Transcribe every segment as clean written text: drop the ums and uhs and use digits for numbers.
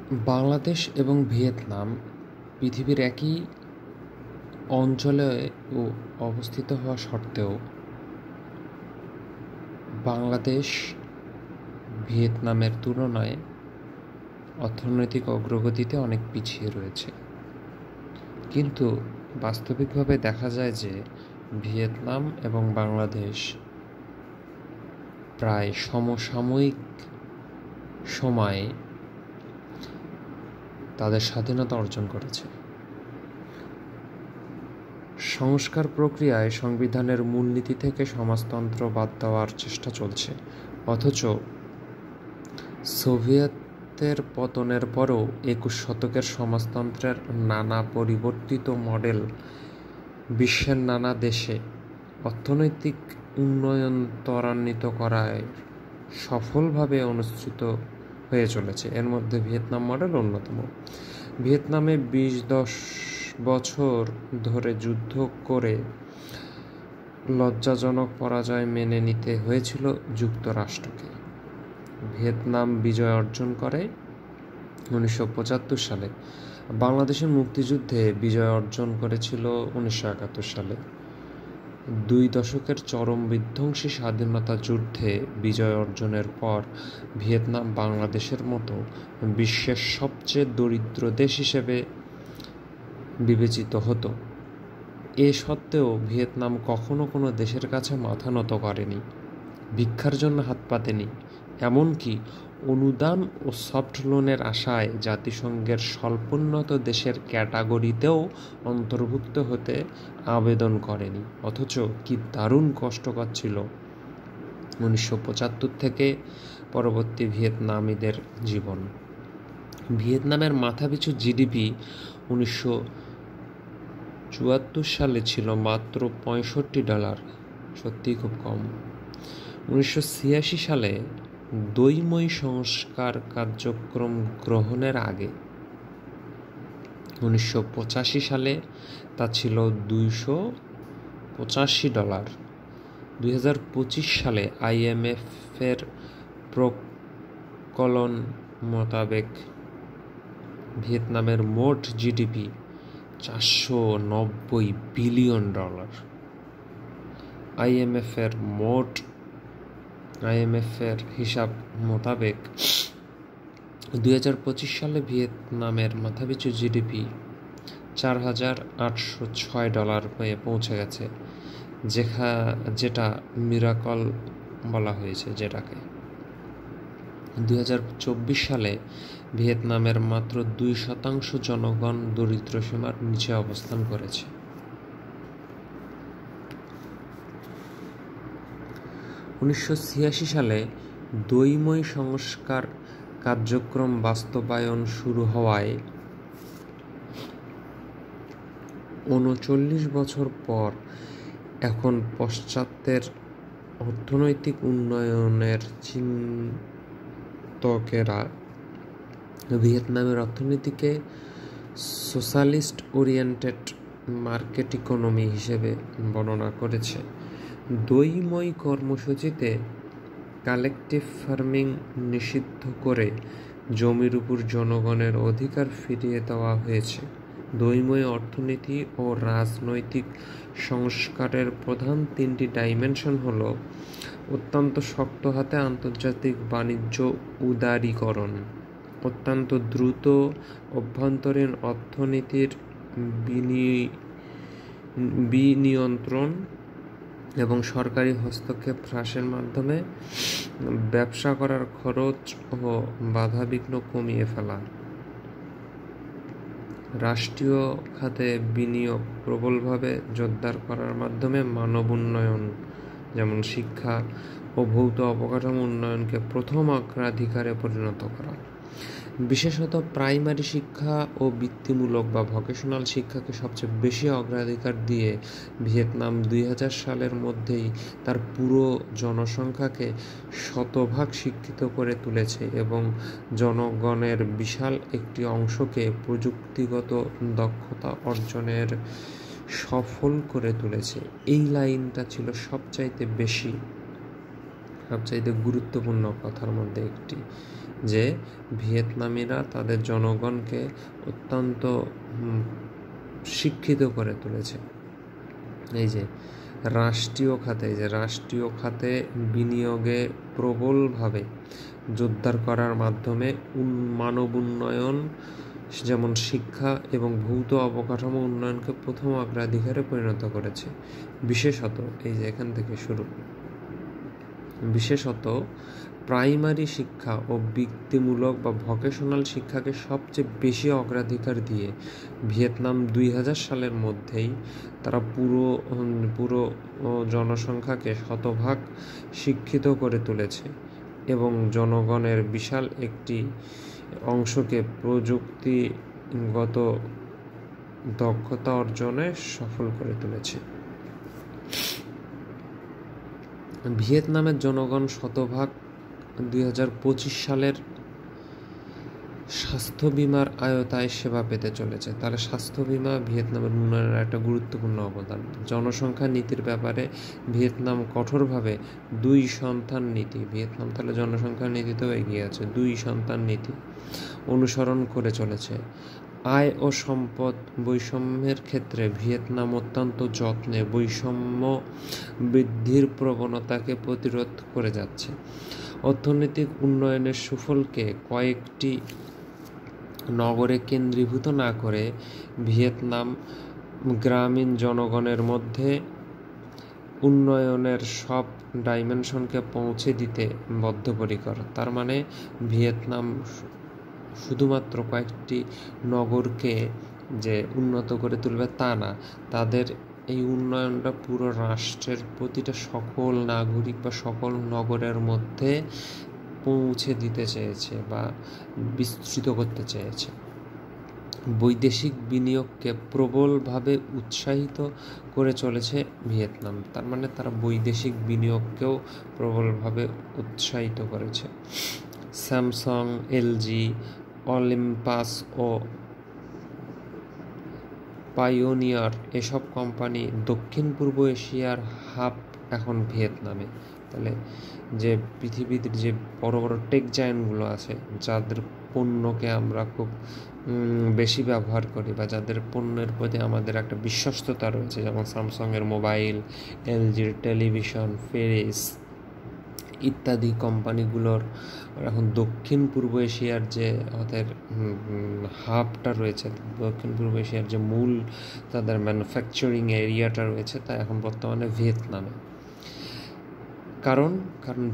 বাংলাদেশ এবং ভিয়েতনাম পৃথিবীর একই অঞ্চলে অবস্থিত হওয়া সত্ত্বেও বাংলাদেশ ভিয়েতনামের তুলনায় অর্থনৈতিক অগ্রগতিতে অনেক পিছিয়ে রয়েছে। কিন্তু বাস্তবিকভাবে দেখা যায় যে ভিয়েতনাম এবং বাংলাদেশ প্রায় সমসাময়িক সময়ে তাদের স্বাধীনতা অর্জন করেছে। সংস্কার প্রক্রিয়ায় সংবিধানের মূলনীতি থেকে সমাজতন্ত্র বাদ দেওয়ার চেষ্টা চলছে, অথচ সোভিয়েতের পতনের পরও 21 শতকের সমাজতন্ত্রের নানা পরিবর্তিত মডেল বিশ্বের নানা দেশে অর্থনৈতিক উন্নয়ন ত্বরান্বিত করায় সফলভাবে অনুষ্ঠিত হয়ে চলেছে। এর মধ্যে ভিয়েতনাম মডেল অন্যতম। ভিয়েতনামে 20 বছর ধরে যুদ্ধ করে লজ্জাজনক পরাজয় মেনে নিতে হয়েছিল যুক্তরাষ্ট্রকে। ভিয়েতনাম বিজয় অর্জন করে 1975 সালে। বাংলাদেশের মুক্তিযুদ্ধে বিজয় অর্জন করেছিল 1971 সালে। 2 দশকের চরম বিধ্বংসী স্বাধীনতা যুদ্ধে বিজয় অর্জনের পর ভিয়েতনাম বাংলাদেশের মতো বিশ্বের সবচেয়ে দরিদ্র দেশ হিসেবে বিবেচিত হতো। এ সত্ত্বেও ভিয়েতনাম কখনো কোনো দেশের কাছে মাথা নত করেনি, ভিক্ষার জন্য হাত পাতেনি, এমনকি অনুদান ও সফট লোনের আশায় জাতিসংঘের স্বল্পোন্নত দেশের ক্যাটাগরিতেও অন্তর্ভুক্ত হতে আবেদন করেনি। অথচ কি দারুণ কষ্টকর ছিল 1975 থেকে পরবর্তী ভিয়েতনামীদের জীবন। ভিয়েতনামের মাথাপিছু জিডিপি 1974 সালে ছিল মাত্র $65, সত্যিই খুব কম। 1986 সালে দৈময় সংস্কার কার্যক্রম গ্রহণের আগে 1985 সালে তা ছিল $285। 2025 সালে IMF-এর প্রকলন মোতাবেক ভিয়েতনামের মোট জিডিপি $490 বিলিয়ন। IMF-এর হিসাব মোতাবেক 2025 সালে ভিয়েতনামের মাথাপিছু জিডিপি $4,806 হয়ে পৌঁছে গেছে, যেটা মিরাকল বলা হয়েছে যেটাকে। 2024 সালে ভিয়েতনামের মাত্র 2% জনগণ দরিদ্র সীমার নিচে অবস্থান করেছে। 1986 সালে দৈময় সংস্কার কার্যক্রম বাস্তবায়ন শুরু হওয়ায় 39 বছর পর এখন পাশ্চাত্যের অর্থনৈতিক উন্নয়নের চিন্তকেরা ভিয়েতনামের অর্থনীতিকে সোশ্যালিস্ট ওরিয়েন্টেড মার্কেট ইকোনমি হিসেবে বর্ণনা করেছে। দৈময় কর্মসূচিতে কালেকটিভ ফার্মিং নিষিদ্ধ করে জমির উপর জনগণের অধিকার ফিরিয়ে দেওয়া হয়েছে। দৈময় অর্থনীতি ও রাজনৈতিক সংস্কারের প্রধান 3টি ডাইমেনশন হল অত্যন্ত শক্ত হাতে আন্তর্জাতিক বাণিজ্য উদারীকরণ, অত্যন্ত দ্রুত অভ্যন্তরীণ অর্থনীতির বিনিয়ন্ত্রণ এবং সরকারি হস্তক্ষেপ হ্রাসের মাধ্যমে ব্যবসা করার খরচ ও বাধাবিঘ্ন কমিয়ে ফেলা, রাষ্ট্রীয় খাতে বিনিয়োগ প্রবলভাবে জোরদার করার মাধ্যমে মানব উন্নয়ন যেমন শিক্ষা ও ভৌত অবকাঠামো উন্নয়নকে প্রথম অগ্রাধিকারে পরিণত করা। বিশেষত প্রাইমারি শিক্ষা ও বৃত্তিমূলক বা ভোকেশনাল শিক্ষাকে সবচেয়ে বেশি অগ্রাধিকার দিয়ে ভিয়েতনাম 2000 সালের মধ্যেই তার পুরো জনসংখ্যাকে 100% শিক্ষিত করে তুলেছে এবং জনগণের বিশাল একটি অংশকে প্রযুক্তিগত দক্ষতা অর্জনের সফল করে তুলেছে। এই লাইনটা ছিল সবচাইতে গুরুত্বপূর্ণ কথার মধ্যে একটি, যে ভিয়েতনামিরা তাদের জনগণকে অত্যন্ত শিক্ষিত করে তুলেছে। এই যে রাষ্ট্রীয় খাতে বিনিয়োগে প্রবলভাবে জোরদার করার মাধ্যমে মানব উন্নয়ন, যেমন শিক্ষা এবং ভৌত অবকাঠামো উন্নয়নকে প্রথম অগ্রাধিকারে পরিণত করেছে। বিশেষত প্রাইমারি শিক্ষা ও বৃত্তিমূলক বা ভোকেশনাল শিক্ষাকে সবচেয়ে বেশি অগ্রাধিকার দিয়ে ভিয়েতনাম 2000 সালের মধ্যেই তারা পুরো জনসংখ্যাকে শতভাগ শিক্ষিত করে তুলেছে এবং জনগণের বিশাল একটি অংশকে প্রযুক্তিগত দক্ষতা অর্জনে সফল করে তুলেছে। ভিয়েতনামের জনগণ শতভাগ 2025 সালের স্বাস্থ্য বিমার আওতায় সেবা পেতে চলেছে। তাহলে স্বাস্থ্য বিমা ভিয়েতনামের উন্নয়নের একটা গুরুত্বপূর্ণ অবদান। জনসংখ্যা নীতির ব্যাপারে ভিয়েতনাম কঠোরভাবে 2 সন্তান নীতি, ভিয়েতনাম তাহলে জনসংখ্যা নীতিতেও এগিয়ে আছে, 2 সন্তান নীতি অনুসরণ করে চলেছে। আয় ও সম্পদ বৈষম্যের ক্ষেত্রে ভিয়েতনাম অত্যন্ত যত্নে বৈষম্য বৃদ্ধির প্রবণতাকে প্রতিরোধ করে যাচ্ছে। অর্থনৈতিক উন্নয়নের সুফলকে কয়েকটি নগরে কেন্দ্রীভূত না করে ভিয়েতনাম গ্রামীণ জনগণের মধ্যে উন্নয়নের সব ডাইমেনশনকে পৌঁছে দিতে বদ্ধপরিকর। তার মানে ভিয়েতনাম শুধুমাত্র কয়েকটি নগরকে যে উন্নত করে তুলবে তা না, তাদের এই উন্নয়নটা পুরো রাষ্ট্রের প্রতিটা সকল নাগরিক বা সকল নগরের মধ্যে পৌঁছে দিতে চেয়েছে বা বিস্তৃত করতে চেয়েছে। বৈদেশিক বিনিয়োগকে প্রবলভাবে উৎসাহিত করে চলেছে ভিয়েতনাম। তার মানে তারা বৈদেশিক বিনিয়োগকেও প্রবলভাবে উৎসাহিত করেছে। স্যামসাং, এলজি, অলিম্পাস ও পাইওনিয়ার এসব কোম্পানি দক্ষিণ পূর্ব এশিয়ার হাব এখন ভিয়েতনামে। তাহলে যে পৃথিবীর যে বড় বড় টেক জায়ান্টগুলো আছে, যাদের পণ্যকে আমরা খুব বেশি ব্যবহার করি বা যাদের পণ্যের প্রতি আমাদের একটা বিশ্বস্ততা রয়েছে, যেমন স্যামসাংয়ের মোবাইল, এলজির টেলিভিশন, ফ্রিজ ইত্যাদি কোম্পানিগুলোর এখন দক্ষিণ পূর্ব এশিয়ার যে ওদের হাবটা রয়েছে, দক্ষিণ পূর্ব এশিয়ার যে মূল তাদের ম্যানুফ্যাকচারিং এরিয়াটা রয়েছে, তা এখন বর্তমানে ভিয়েতনামে। কারণ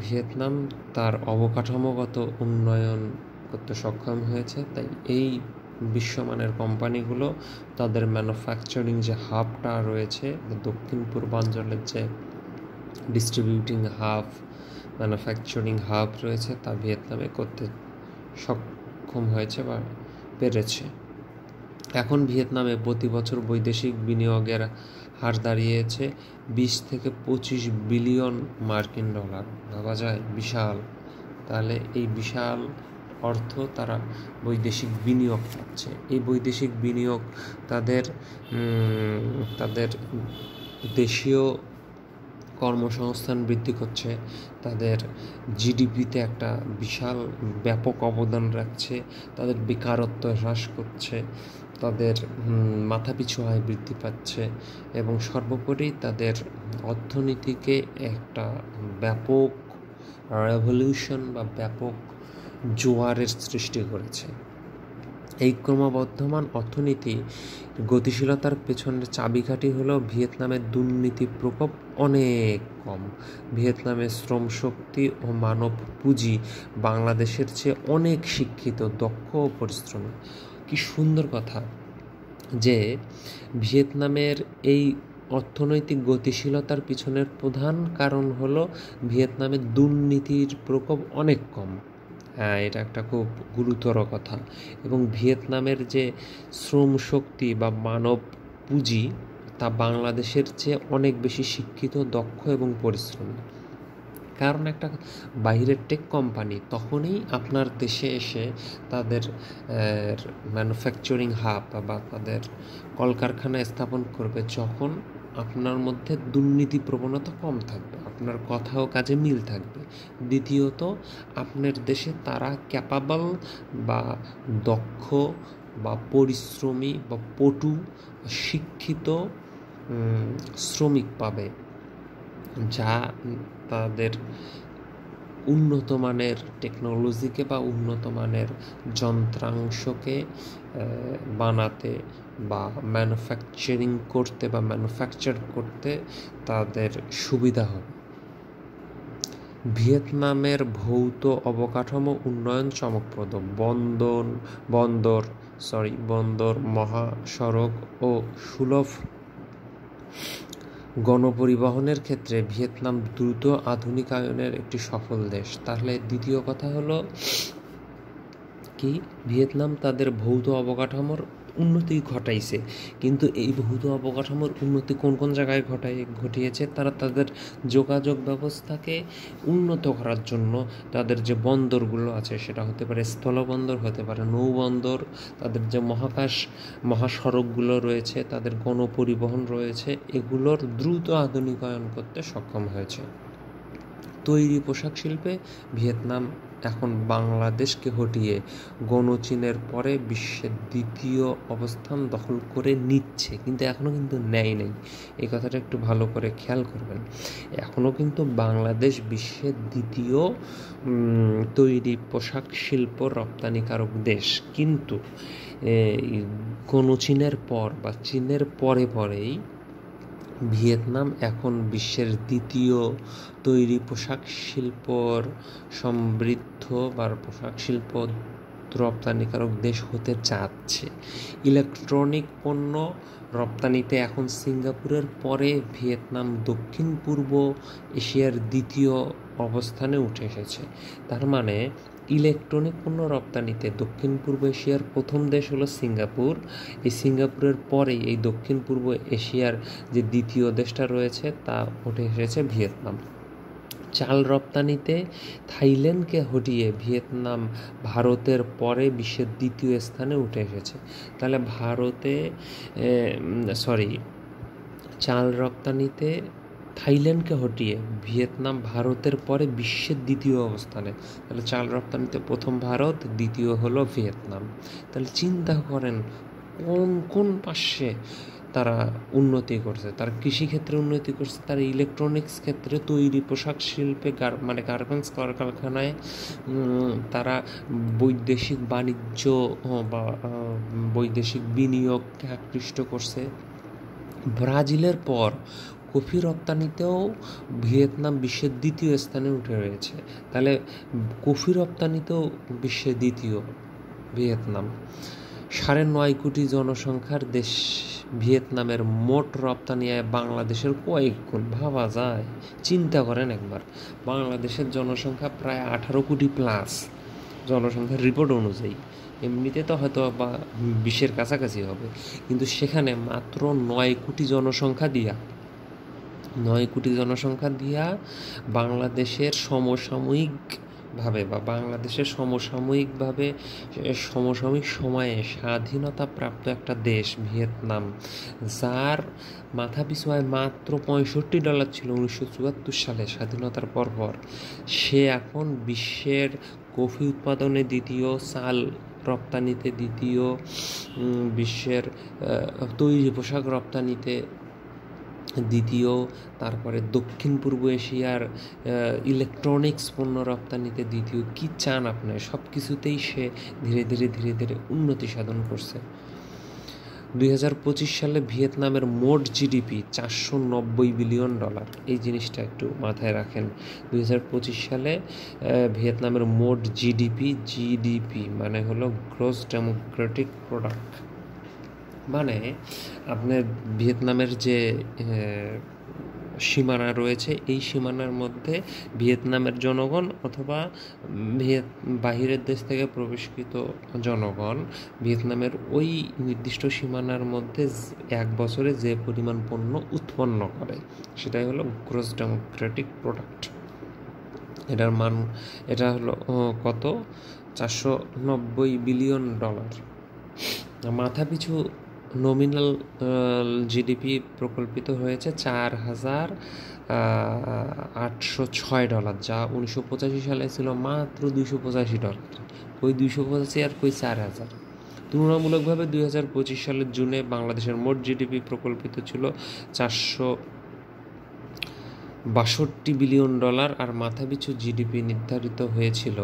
ভিয়েতনাম তার অবকাঠামোগত উন্নয়ন করতে সক্ষম হয়েছে, তাই এই বিশ্বমানের কোম্পানিগুলো তাদের ম্যানুফ্যাকচারিং যে হাবটা রয়েছে, দক্ষিণ পূর্বাঞ্চলের যে ডিস্ট্রিবিউটিং হাব, ম্যানুফ্যাকচারিং হাব রয়েছে, তা ভিয়েতনামে করতে সক্ষম হয়েছে বা পেরেছে। এখন ভিয়েতনামে প্রতি বছর বৈদেশিক বিনিয়োগের হার দাঁড়িয়েছে 20 থেকে 25 বিলিয়ন মার্কিন ডলার। ভাবা যায়, বিশাল। তাহলে এই বিশাল অর্থ তারা বৈদেশিক বিনিয়োগ পাচ্ছে। এই বৈদেশিক বিনিয়োগ তাদের দেশীয় কর্মসংস্থান বৃদ্ধি করছে, তাদের জিডিপিতে একটা বিশাল ব্যাপক অবদান রাখছে, তাদের বেকারত্ব হ্রাস করছে, তাদের মাথাপিছু আয় বৃদ্ধি পাচ্ছে এবং সর্বোপরি তাদের অর্থনীতিকে একটা ব্যাপক রেভলিউশন বা ব্যাপক জোয়ারের সৃষ্টি করেছে। এই ক্রমবর্ধমান অর্থনীতি গতিশীলতার পেছনের চাবিকাঠি হলো ভিয়েতনামের দুর্নীতি প্রকোপ অনেক কম। ভিয়েতনামের শ্রমশক্তি ও মানব পুঁজি বাংলাদেশের চেয়ে অনেক শিক্ষিত, দক্ষ ও পরিশ্রমী। কি সুন্দর কথা যে ভিয়েতনামের এই অর্থনৈতিক গতিশীলতার পিছনের প্রধান কারণ হলো ভিয়েতনামের দুর্নীতির প্রকোপ অনেক কম। হ্যাঁ, এটা একটা খুব গুরুতর কথা। এবং ভিয়েতনামের যে শ্রম শক্তি বা মানব পুঁজি, তা বাংলাদেশের চেয়ে অনেক বেশি শিক্ষিত, দক্ষ এবং পরিশ্রমী। কারণ একটা বাইরের টেক কোম্পানি তখনই আপনার দেশে এসে তাদের ম্যানুফ্যাকচারিং হাব বা তাদের কলকারখানা স্থাপন করবে যখন আপনার মধ্যে দুর্নীতি প্রবণতা কম থাকবে, আপনার কথা ও কাজে মিল থাকবে। দ্বিতীয়ত, আপনার দেশে তারা ক্যাপাবল বা দক্ষ বা পরিশ্রমী বা পটু শিক্ষিত শ্রমিক পাবে, যা তাদের উন্নত মানের টেকনোলজিকে বা উন্নত মানের যন্ত্রাংশকে বানাতে বা ম্যানুফ্যাকচারিং করতে বা ম্যানুফ্যাকচার করতে তাদের সুবিধা হবে। ভিয়েতনামের ভৌত অবকাঠামো উন্নয়ন চমকপ্রদ। বন্দর, মহাসড়ক ও সুলভ গণপরিবহনের ক্ষেত্রে ভিয়েতনাম দ্রুত আধুনিকায়নের একটি সফল দেশ। তাহলে দ্বিতীয় কথা হলো কি, ভিয়েতনাম তাদের ভৌত অবকাঠামোর উন্নতি ঘটাইছে, কিন্তু এই ভৌত অবকাঠামোর উন্নতি কোন কোন জায়গায় ঘটিয়েছে? তারা তাদের যোগাযোগ ব্যবস্থাকে উন্নত করার জন্য তাদের যে বন্দরগুলো আছে, সেটা হতে পারে স্থলবন্দর, হতে পারে নৌবন্দর, তাদের যে মহাসড়কগুলো রয়েছে, তাদের গণপরিবহন রয়েছে, এগুলোর দ্রুত আধুনিকায়ন করতে সক্ষম হয়েছে। তৈরি পোশাক শিল্পে ভিয়েতনাম এখন বাংলাদেশকে হটিয়ে গণচীনের পরে বিশ্বের দ্বিতীয় অবস্থান দখল করে নিচ্ছে, কিন্তু এখনও কিন্তু নেয় নাই। এই কথাটা একটু ভালো করে খেয়াল করবেন। এখনও কিন্তু বাংলাদেশ বিশ্বের দ্বিতীয় তৈরি পোশাক শিল্প রপ্তানিকারক দেশ, কিন্তু গণচীনের পর বা চীনের পরেই ভিয়েতনাম এখন বিশ্বের দ্বিতীয় তৈরি পোশাক শিল্পর সমৃদ্ধ বা পোশাক শিল্প রপ্তানিকারক দেশ হতে যাচ্ছে। ইলেকট্রনিক পণ্য রপ্তানিতে এখন সিঙ্গাপুরের পরে ভিয়েতনাম দক্ষিণ পূর্ব এশিয়ার দ্বিতীয় অবস্থানে উঠে এসেছে। তার মানে ইলেকট্রনিক পণ্য রপ্তানিতে দক্ষিণ পূর্ব এশিয়ার প্রথম দেশ হলো সিঙ্গাপুর। এই সিঙ্গাপুরের পরেই এই দক্ষিণ পূর্ব এশিয়ার যে দ্বিতীয় দেশটা রয়েছে তা উঠে এসেছে ভিয়েতনাম। চাল রপ্তানিতে থাইল্যান্ডকে হটিয়ে ভিয়েতনাম ভারতের পরে বিশ্বের দ্বিতীয় স্থানে উঠে এসেছে। তাহলে চাল রপ্তানিতে থাইল্যান্ডকে হটিয়ে ভিয়েতনাম ভারতের পরে বিশ্বের দ্বিতীয় অবস্থানে। তাহলে চাল রপ্তানিতে প্রথম ভারত, দ্বিতীয় হলো ভিয়েতনাম। তাহলে চিন্তা করেন কোন পাশে তারা উন্নতি করছে। তারা কৃষিক্ষেত্রে উন্নতি করছে, তারা ইলেকট্রনিক্স ক্ষেত্রে, তৈরি পোশাক শিল্পে, গার্মেন্টস কলকারখানায় তারা বৈদেশিক বাণিজ্য বা বৈদেশিক বিনিয়োগকে আকৃষ্ট করছে। ব্রাজিলের পর কফি রপ্তানিতেও ভিয়েতনাম বিশ্বের দ্বিতীয় স্থানে উঠে রয়েছে। তাহলে কফি রপ্তানিতেও বিশ্বের দ্বিতীয় ভিয়েতনাম। 9.5 কোটি জনসংখ্যার দেশ ভিয়েতনামের মোট রপ্তানি আয় বাংলাদেশের কয়েক গুণ। ভাবা যায়? চিন্তা করেন একবার, বাংলাদেশের জনসংখ্যা প্রায় 18 কোটি প্লাস জনসংখ্যার রিপোর্ট অনুযায়ী। এমনিতে তো হয়তো বা 20-এর কাছাকাছি হবে, কিন্তু সেখানে মাত্র 9 কোটি জনসংখ্যা দিয়া বাংলাদেশের সমসাময়িক সময়ে স্বাধীনতাপ্রাপ্ত একটা দেশ ভিয়েতনাম, যার মাথাপিছু আয় মাত্র $65 ছিল 1974 সালে স্বাধীনতার পর, সে এখন বিশ্বের কফি উৎপাদনে দ্বিতীয়, চাল রপ্তানিতে দ্বিতীয়, বিশ্বের তৈরি পোশাক রপ্তানিতে দ্বিতীয়, তারপরে দক্ষিণ পূর্ব এশিয়ার ইলেকট্রনিক্স পণ্য রপ্তানিতে দ্বিতীয়। কি চান আপনি? সব কিছুতেই সে ধীরে ধীরে উন্নতি সাধন করছে। 2025 সালে ভিয়েতনামের মোট জিডিপি $490 বিলিয়ন। এই জিনিসটা একটু মাথায় রাখেন। 2025 সালে ভিয়েতনামের মোট জিডিপি মানে হলো গ্রস ডেমোক্রেটিক প্রোডাক্ট, মানে আপনার ভিয়েতনামের যে সীমানা রয়েছে, এই সীমানার মধ্যে ভিয়েতনামের জনগণ অথবা বাহিরের দেশ থেকে প্রবেশকৃত জনগণ ভিয়েতনামের ওই নির্দিষ্ট সীমানার মধ্যে এক বছরে যে পরিমাণ পণ্য উৎপন্ন করে, সেটাই হলো গ্রস ডেমোক্রেটিক প্রোডাক্ট। এটা হলো কত? $490 বিলিয়ন। মাথাপিছু নমিনাল জিডিপি প্রকল্পিত হয়েছে $4,806, যা 1985 সালে ছিল মাত্র $285। কই 285 আর কই 4,000। তুলনামূলকভাবে 2025 সালের জুনে বাংলাদেশের মোট জিডিপি প্রকল্পিত ছিল $462 বিলিয়ন, আর মাথাপিছু জিডিপি নির্ধারিত হয়েছিল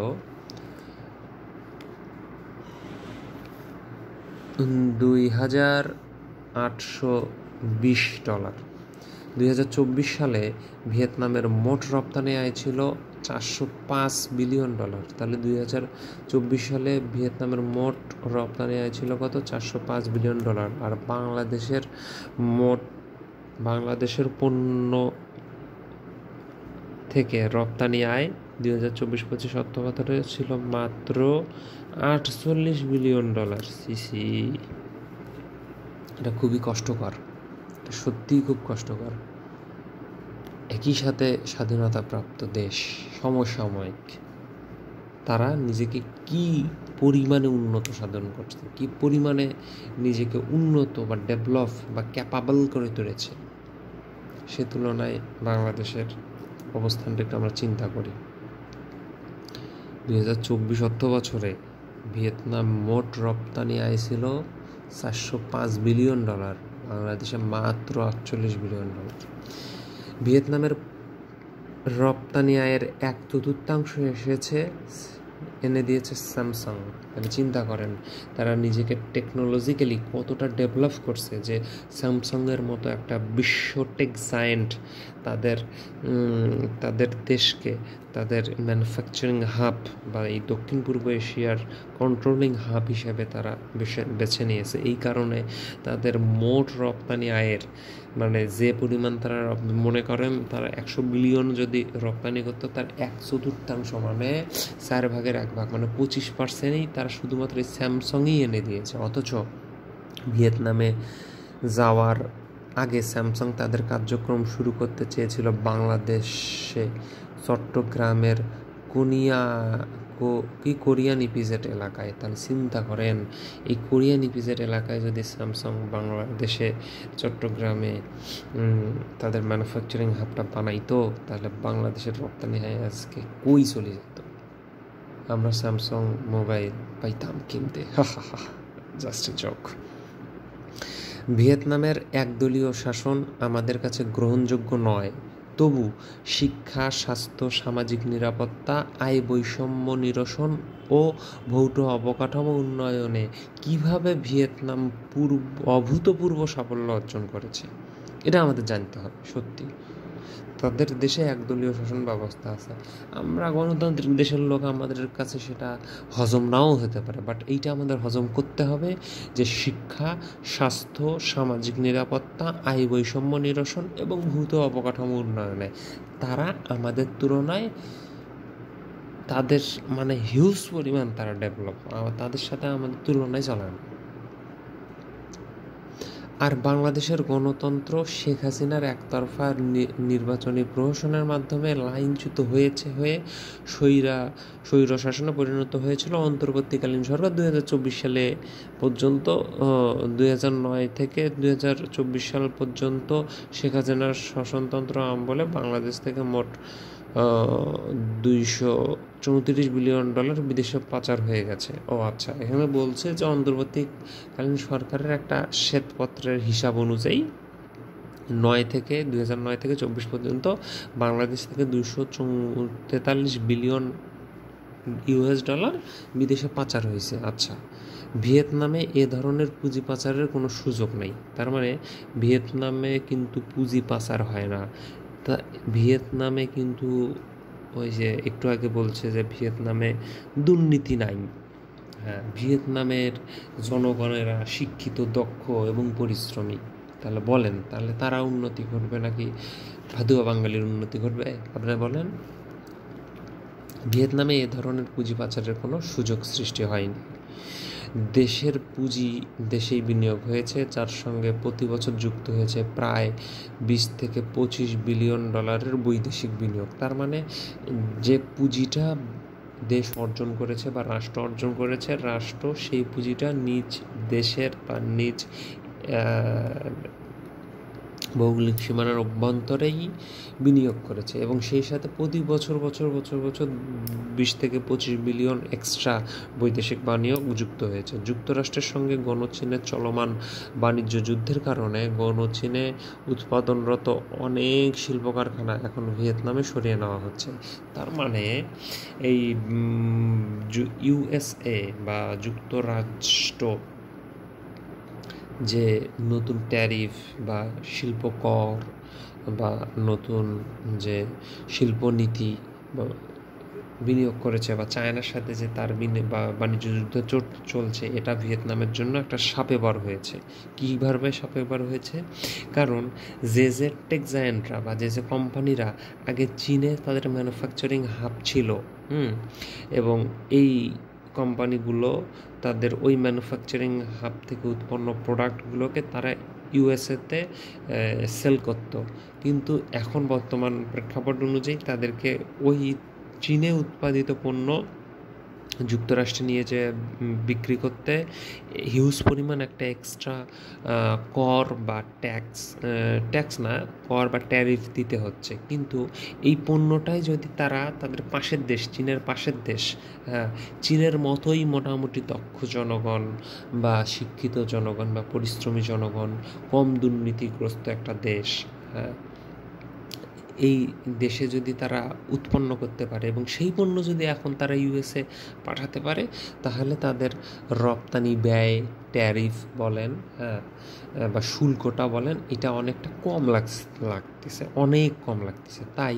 $2,820। 2024 সালে ভিয়েতনামের মোট রপ্তানি আয় ছিল $405 বিলিয়ন। তাহলে 2024 সালে ভিয়েতনামের মোট রপ্তানি আয় ছিল কত? $405 বিলিয়ন। আর বাংলাদেশের পণ্য থেকে রপ্তানি আয় 2024-25 অর্থবছরে ছিল মাত্র $48 বিলিয়ন। সিসি, এটা খুবই কষ্টকর, এটা সত্যিই খুব কষ্টকর। একই সাথে স্বাধীনতাপ্রাপ্ত দেশ সমসাময়িক, তারা নিজেকে কি পরিমাণে উন্নত সাধন করছে, কি পরিমাণে নিজেকে উন্নত বা ডেভেলপ বা ক্যাপাবল করে তুলেছে, সে তুলনায় বাংলাদেশের অবস্থানটা একটু আমরা চিন্তা করি। 2024 অর্থবছরে ভিয়েতনাম মোট রপ্তানি আয় ছিল $405 বিলিয়ন, বাংলাদেশে মাত্র $48 বিলিয়ন। ভিয়েতনামের রপ্তানি আয়ের 1/4 এনে দিয়েছে স্যামসাং। তাহলে চিন্তা করেন তারা নিজেকে টেকনোলজিক্যালি কতটা ডেভেলপ করছে, যে স্যামসাংয়ের মতো একটা বিশ্ব টেক জায়েন্ট তাদের দেশকে তাদের ম্যানুফ্যাকচারিং হাব বা এই দক্ষিণ পূর্ব এশিয়ার কন্ট্রোলিং হাব হিসেবে তারা বেছে নিয়েছে। এই কারণে তাদের মোট রপ্তানি আয়ের মানে যে পরিমাণ তারা মনে করেন তারা 100 বিলিয়ন যদি রপ্তানি করতো, তার 1/4 মানে 1/4 মানে 25%ই তারা শুধুমাত্র স্যামসাংই এনে দিয়েছে। অথচ ভিয়েতনামে যাওয়ার আগে স্যামসাং তাদের কার্যক্রম শুরু করতে চেয়েছিল বাংলাদেশে চট্টগ্রামের কোরিয়ান ইপিজেড এলাকায়। তাহলে চিন্তা করেন এই কোরিয়ান ইপিজেড এলাকায় যদি স্যামসাং বাংলাদেশে চট্টগ্রামে তাদের ম্যানুফ্যাকচারিং হাবটা বানাইতো, তাহলে বাংলাদেশের রপ্তানি আয় আজকে কই চলে যেত, আমরা স্যামসাং মোবাইল পাইতাম কিনতে। Just a joke. ভিয়েতনামের একদলীয় শাসন আমাদের কাছে গ্রহণযোগ্য নয়, তবু শিক্ষা, স্বাস্থ্য, সামাজিক নিরাপত্তা, আয় বৈষম্য নিরসন ও ভৌত অবকাঠামো উন্নয়নে কিভাবে ভিয়েতনাম অভূতপূর্ব সাফল্য অর্জন করেছে এটা আমাদের জানতে হবে। সত্যি তাদের দেশে একদলীয় শাসন ব্যবস্থা আছে, আমরা গণতান্ত্রিক দেশের লোক, আমাদের কাছে সেটা হজম নাও হতে পারে, বাট এইটা আমাদের হজম করতে হবে যে শিক্ষা, স্বাস্থ্য, সামাজিক নিরাপত্তা, আয় বৈষম্য নিরসন এবং ভৌত অবকাঠামো উন্নয়নে তারা আমাদের তুলনায় তাদের মানে হিউজ পরিমাণ তারা ডেভেলপ, তাদের সাথে আমাদের তুলনায় চলে না। আর বাংলাদেশের গণতন্ত্র শেখ হাসিনার একতরফা নির্বাচনী প্রহসনের মাধ্যমে লাইনচ্যুত হয়ে স্বৈর শাসনে পরিণত হয়েছিল অন্তর্বর্তীকালীন সরকার 2024 সালে পর্যন্ত। 2009 থেকে 2024 সাল পর্যন্ত শেখ হাসিনার শাসনতন্ত্র আমলে বাংলাদেশ থেকে মোট $234 বিলিয়ন বিদেশে পাচার হয়ে গেছে। আচ্ছা, এখানে বলছে যে অন্তর্বর্তীকালীন সরকারের একটা শ্বেতপত্রের হিসাব অনুযায়ী 2009 থেকে 2024 পর্যন্ত বাংলাদেশ থেকে $243 বিলিয়ন বিদেশে পাচার হয়েছে। আচ্ছা, ভিয়েতনামে এ ধরনের পুঁজি পাচারের কোনো সুযোগ নেই, তার মানে ভিয়েতনামে কিন্তু পুঁজি পাচার হয় না। তা ভিয়েতনামে কিন্তু ওই যে একটু আগে বলছে যে ভিয়েতনামে দুর্নীতি নাই। হ্যাঁ, ভিয়েতনামের জনগণেরা শিক্ষিত, দক্ষ এবং পরিশ্রমী। তাহলে বলেন, তাহলে তারা উন্নতি করবে নাকি ভাদুয়া বাঙালির উন্নতি করবে? আপনারা বলেন। ভিয়েতনামে এ ধরনের পুঁজি পাচারের কোনো সুযোগ সৃষ্টি হয়নি। দেশের পুঁজি দেশেই বিনিয়োগ হয়েছে, যার সঙ্গে প্রতি বছর যুক্ত হয়েছে প্রায় 20 থেকে 25 বিলিয়ন ডলারের বৈদেশিক বিনিয়োগ। তার মানে যে পুঁজিটা দেশ অর্জন করেছে বা রাষ্ট্র অর্জন করেছে, রাষ্ট্র সেই পুঁজিটা নিজ দেশের বা নিজ ভৌগোলিক সীমানার অভ্যন্তরেই বিনিয়োগ করেছে এবং সেই সাথে প্রতি বছর 20 থেকে 25 বিলিয়ন এক্সট্রা বৈদেশিক বিনিয়োগ যুক্ত হয়েছে। যুক্তরাষ্ট্রের সঙ্গে গণচীনের চলমান বাণিজ্য যুদ্ধের কারণে গণচীনে উৎপাদনরত অনেক শিল্প কারখানা এখন ভিয়েতনামে সরিয়ে নেওয়া হচ্ছে। তার মানে এই ইউএসএ বা যুক্তরাষ্ট্র যে নতুন ট্যারিফ বা শিল্প কর বা নতুন যে শিল্পনীতি বা বিনিয়োগ করেছে বা চায়নার সাথে যে তার বাণিজ্য যুদ্ধ চলছে, এটা ভিয়েতনামের জন্য একটা শাপে বার হয়েছে। কীভাবে শাপে বার হয়েছে? কারণ যে টেক জায়ান্টরা বা যে কোম্পানিরা আগে চীনে তাদের ম্যানুফ্যাকচারিং হাব ছিল, এবং এই কোম্পানিগুলো তাদের ওই ম্যানুফ্যাকচারিং হাব থেকে উৎপন্ন প্রোডাক্টগুলোকে তারা ইউএসএতে সেল করত, কিন্তু এখন বর্তমান প্রেক্ষাপট অনুযায়ী তাদেরকে ওই চীনে উৎপাদিত পণ্য যুক্তরাষ্ট্রে নিয়ে যে বিক্রি করতে হিউজ পরিমাণ একটা এক্সট্রা কর বা ট্যাক্স না, কর বা ট্যারিফ দিতে হচ্ছে। কিন্তু এই পণ্যটাই যদি তারা তাদের পাশের দেশ, চীনের পাশের দেশ, চীনের মতোই মোটামুটি দক্ষ জনগণ বা শিক্ষিত জনগণ বা পরিশ্রমী জনগণ, কম দুর্নীতিগ্রস্ত একটা দেশ, এই দেশে যদি তারা উৎপন্ন করতে পারে এবং সেই পণ্য যদি এখন তারা ইউএসএ পাঠাতে পারে, তাহলে তাদের রপ্তানি ব্যয়, ট্যারিফ বলেন বা শুল্কটা বলেন, এটা অনেকটা কম লাগতেছে, অনেক কম লাগতেছে। তাই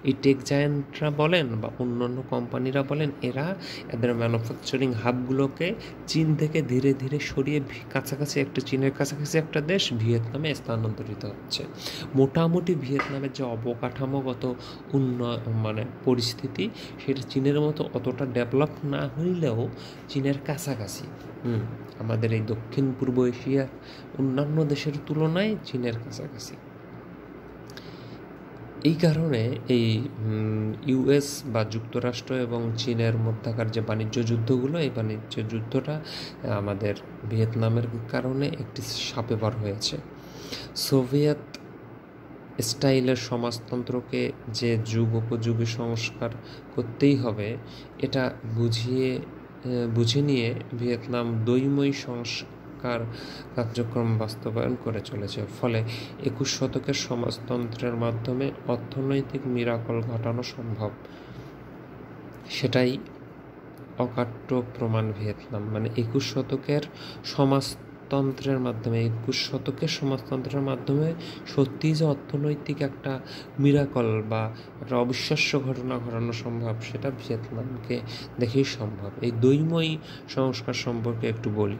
এই টেক জায়ান্টরা বলেন বা অন্যান্য কোম্পানিরা বলেন, এরা এদের ম্যানুফ্যাকচারিং হাবগুলোকে চীন থেকে ধীরে ধীরে সরিয়ে চীনের কাছাকাছি একটা দেশ ভিয়েতনামে স্থানান্তরিত হচ্ছে। মোটামুটি ভিয়েতনামের যে অবকাঠামোগত পরিস্থিতি, সেটা চীনের মতো অতটা ডেভেলপ না হইলেও চীনের কাছাকাছি, আমাদের এই দক্ষিণ পূর্ব এশিয়ার অন্যান্য দেশের তুলনায় চীনের কাছাকাছি। এই কারণে এই ইউএস বা যুক্তরাষ্ট্র এবং চীনের মধ্যকার যে বাণিজ্য যুদ্ধগুলো, এই বাণিজ্য যুদ্ধটা আমাদের ভিয়েতনামের কারণে একটি শাপে বার হয়েছে। সোভিয়েত স্টাইলের সমাজতন্ত্রকে যে যুগোপযোগী সংস্কার করতেই হবে, এটা বুঝে নিয়ে ভিয়েতনাম দৈময়ী সংস্কার কার্যক্রম বাস্তবায়ন করে চলেছে। ফলে 21 শতকের সমাজতন্ত্রের মাধ্যমে অর্থনৈতিক মিরাকল ঘটানো সম্ভব, সেটাই অকাট্য প্রমাণ ভিয়েতনাম। মানে 21 শতকের সমাজতন্ত্রের মাধ্যমে সত্যিই যে অর্থনৈতিক একটা মিরাকল বা একটা অবিশ্বাস্য ঘটনা ঘটানো সম্ভব, সেটা ভিয়েতনামকে দেখেই সম্ভব। এই দৈময়ী সংস্কার সম্পর্কে একটু বলি।